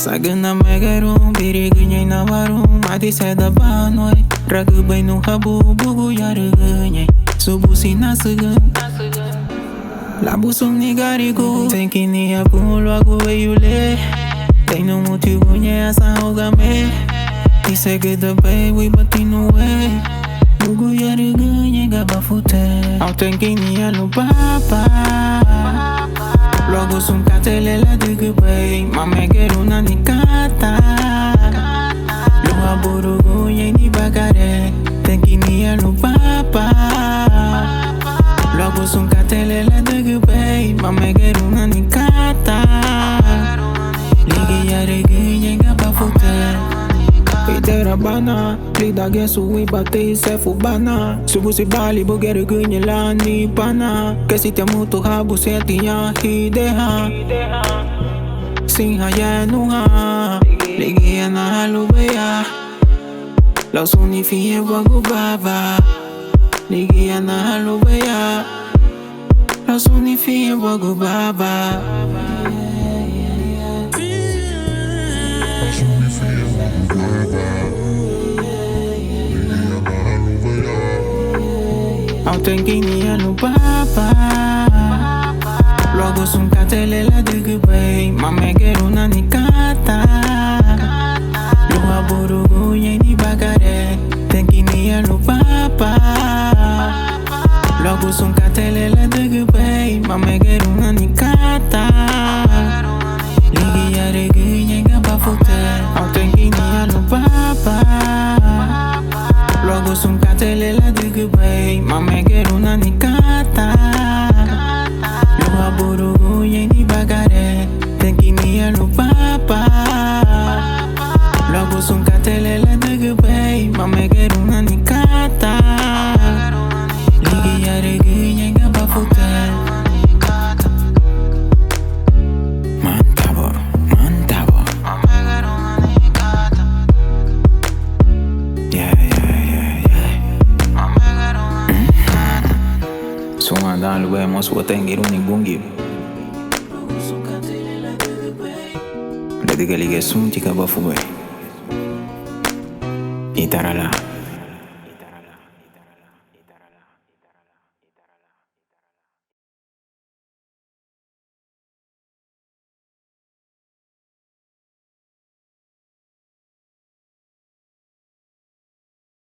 Sagana megarum, birigunye na warum. Adi seda banoi, ragubay no habu, bugu yarugunye. Subusi nasugun. Labusum ni garigo, tenki ni apun logo weyule. Tenho motivo asa hogame. Dice que the bay we batino way. Bugu yarugunye gabafute. Au tenki ni anu papa. Logo sum katelela digubay. Mamegeru na nikata. Luha burugunye ni bagare. Tenki ni anu papa. Logo sum katelela digubay. Mamegeru na nikata. Ligi yarugunye gabafute. Itera bana, lida gesu ibate sefu bana. Subu si bali bogere gunye lani pana. Kesi te mutu habu seti ya hideha. Sinha yenuha, ligi ya na halubeya. Lausuni fiye wagu baba. Ligi ya na halubeya. Lausuni fiye wagu baba. Au tenki ni anu papa. Logo sum katelela digubay. Mamegeru na nikata. Luha burugunye ni bagare. Tenki ni anu papa. Logo sum katelela digubay. Mamegeru na nikata. Ligi yarugunye gabafute. Au tenki ni anu papa. Logo sum katelela digubay. Mamegeru na nikata. Luha burugunye ni bagare. Tenki ni anu papa. Logo sum katelela digubay. Mamegeru na nikata. Ligi yarugunye gabafute. Mantabo, mantabo. Sumandan luwe mos watengiru ni bungi. Dedi galige sun tika bafuwe. Itarala.